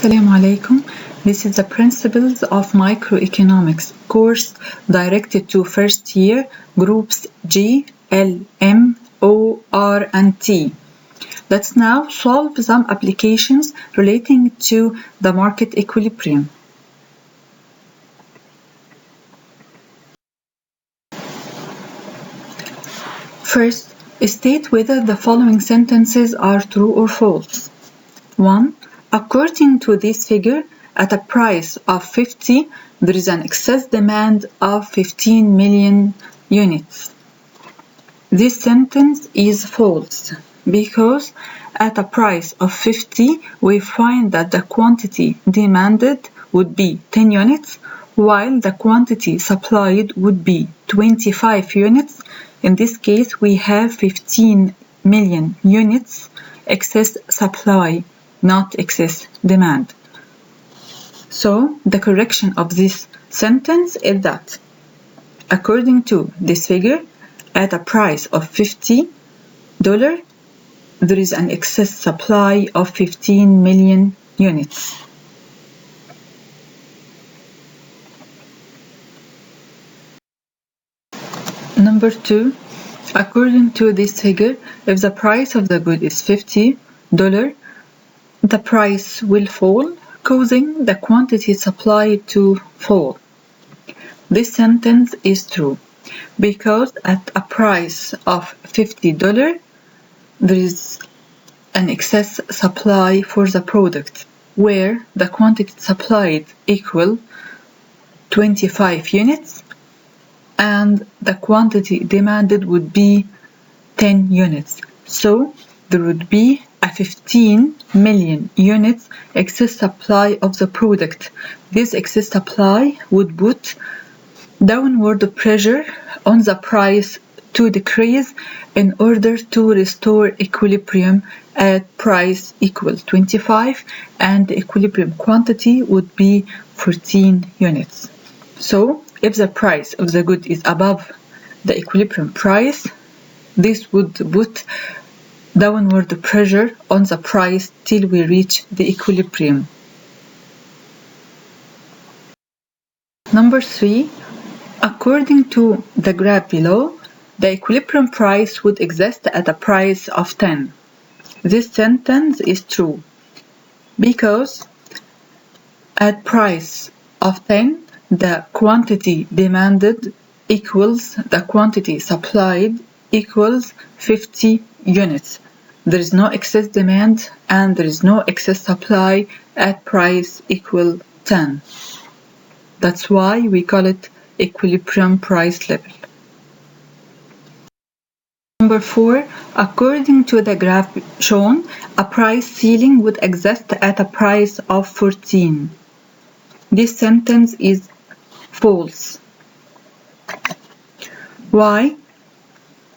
Assalamu alaikum. This is the Principles of Microeconomics course directed to first year groups G, L, M, O, R, and T. Let's now solve some applications relating to the market equilibrium. First, state whether the following sentences are true or false. 1. According to this figure, at a price of 50, there is an excess demand of 15 million units. This sentence is false because at a price of 50, we find that the quantity demanded would be 10 units, while the quantity supplied would be 25 units. In this case, we have 15 million units excess supply, not excess demand. So, the correction of this sentence is that according to this figure, at a price of $50, there is an excess supply of 15 million units. Number 2, according to this figure, if the price of the good is $50, the price will fall, causing the quantity supplied to fall. This sentence is true because at a price of $50, there is an excess supply for the product, where the quantity supplied equal 25 units and the quantity demanded would be 10 units. So there would be a 15 million units excess supply of the product. This excess supply would put downward pressure on the price to decrease in order to restore equilibrium at price equal 25 and the equilibrium quantity would be 14 units. So if the price of the good is above the equilibrium price, this would put downward pressure on the price till we reach the equilibrium. Number 3, according to the graph below, the equilibrium price would exist at a price of 10. This sentence is true because at price of 10, the quantity demanded equals the quantity supplied equals 50 units. There is no excess demand and there is no excess supply at price equal 10. That's why we call it equilibrium price level. Number 4, according to the graph shown, a price ceiling would exist at a price of 14. This sentence is false. Why?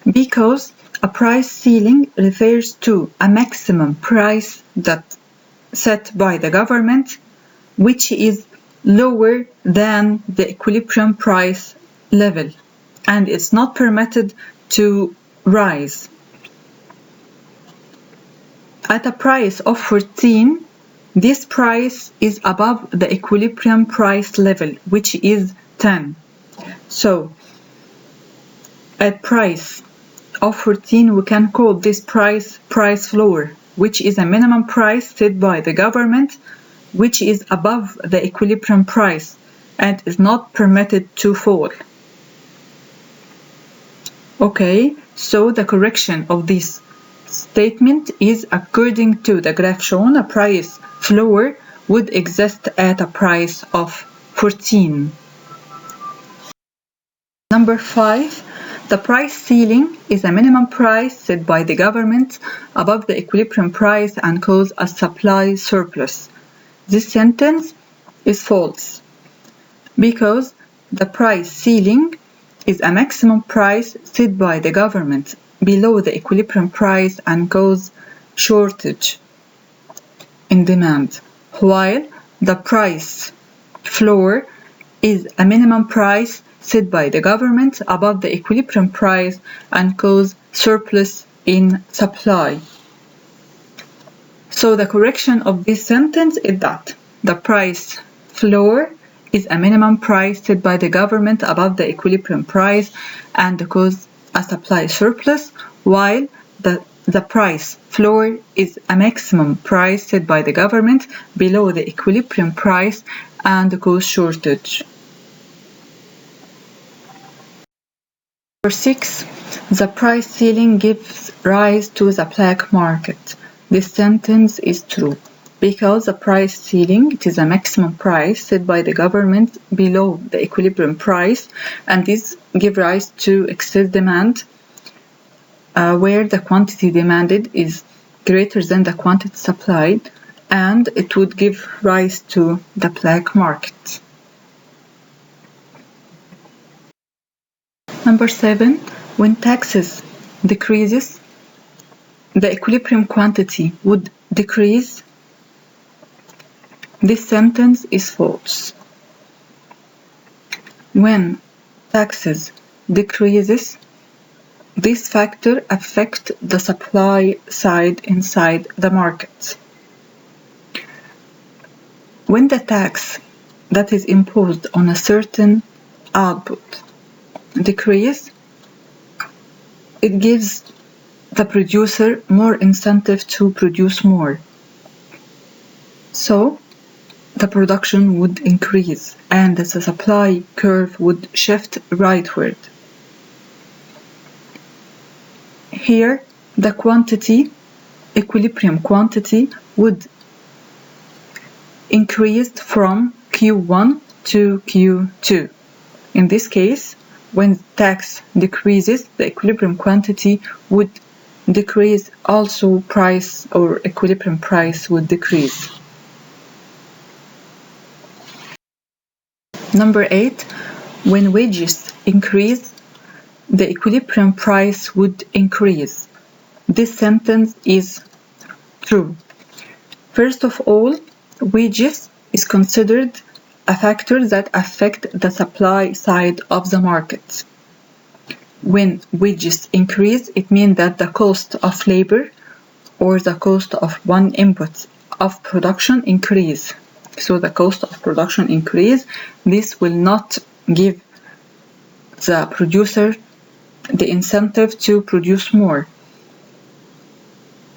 Because a price ceiling refers to a maximum price that set by the government, which is lower than the equilibrium price level, and it's not permitted to rise. At a price of 14, this price is above the equilibrium price level, which is 10. So, at price of 14, we can call this price floor, which is a minimum price set by the government, which is above the equilibrium price and is not permitted to fall. Okay, so the correction of this statement is according to the graph shown, a price floor would exist at a price of 14. Number 5, the price ceiling is a minimum price set by the government above the equilibrium price and cause a supply surplus. This sentence is false because the price ceiling is a maximum price set by the government below the equilibrium price and cause shortage in demand, while the price floor is a minimum price set by the government above the equilibrium price and cause surplus in supply. So the correction of this sentence is that the price floor is a minimum price set by the government above the equilibrium price and cause a supply surplus, while the price floor is a maximum price set by the government below the equilibrium price and cause shortage. Number 6. The price ceiling gives rise to the black market. This sentence is true because the price ceiling, it is a maximum price set by the government below the equilibrium price, and this gives rise to excess demand where the quantity demanded is greater than the quantity supplied, and it would give rise to the black market. Number 7. When taxes decreases, the equilibrium quantity would decrease. This sentence is false. When taxes decreases, this factor affects the supply side inside the market. When the tax that is imposed on a certain output decrease, it gives the producer more incentive to produce more. So the production would increase and the supply curve would shift rightward. Here, the quantity, equilibrium quantity, would increase from Q1 to Q2. In this case, when tax decreases, the equilibrium quantity would decrease, also price or equilibrium price would decrease. Number 8. When wages increase, the equilibrium price would increase. This sentence is true. First of all, wages is considered a factor that affects the supply side of the market. When wages increase, it means that the cost of labor or the cost of one input of production increase. So the cost of production increase. This will not give the producer the incentive to produce more.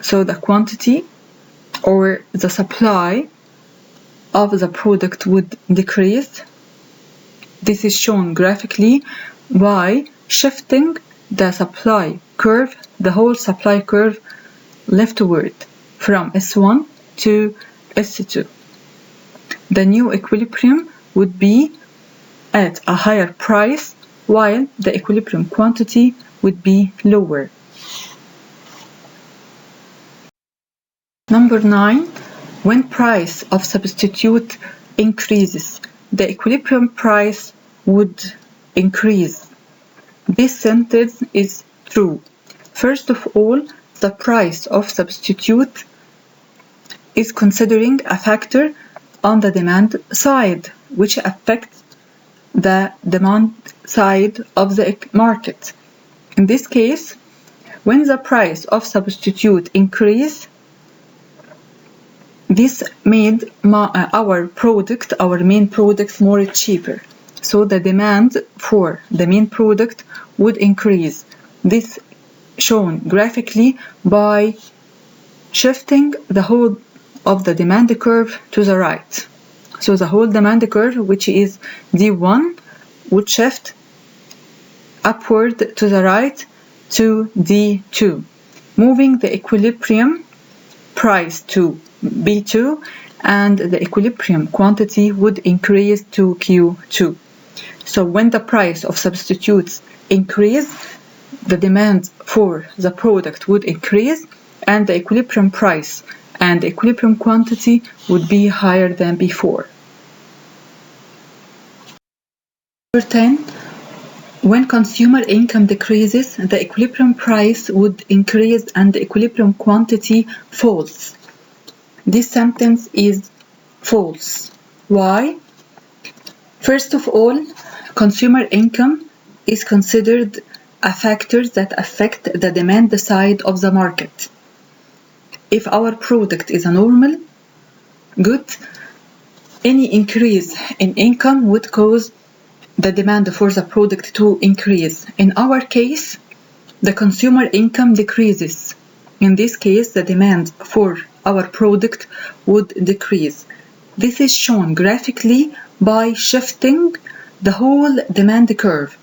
So the quantity or the supply of the product would decrease. This is shown graphically by shifting the supply curve, the whole supply curve leftward from S1 to S2. The new equilibrium would be at a higher price while the equilibrium quantity would be lower. Number 9. When price of substitute increases, the equilibrium price would increase. This sentence is true. First of all, the price of substitute is considering a factor on the demand side, which affects the demand side of the market. In this case, when the price of substitute increase, this made our main product more cheaper. So the demand for the main product would increase. This shown graphically by shifting the whole of the demand curve to the right. So the whole demand curve, which is D1, would shift upward to the right to D2, moving the equilibrium price to B2, and the equilibrium quantity would increase to Q2. So when the price of substitutes increase, the demand for the product would increase, and the equilibrium price and the equilibrium quantity would be higher than before. Number 10. When consumer income decreases, the equilibrium price would increase and the equilibrium quantity falls. This sentence is false. Why? First of all, consumer income is considered a factor that affects the demand side of the market. if our product is a normal good, any increase in income would cause the demand for the product to increase. In our case, the consumer income decreases. In this case, the demand for our product would decrease. This is shown graphically by shifting the whole demand curve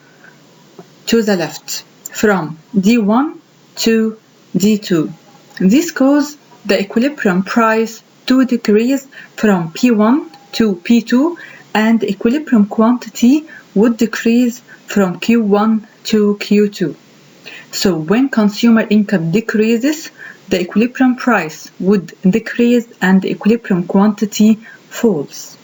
to the left from D1 to D2. This causes the equilibrium price to decrease from P1 to P2, and equilibrium quantity would decrease from Q1 to Q2. So when consumer income decreases, the equilibrium price would decrease and the equilibrium quantity falls.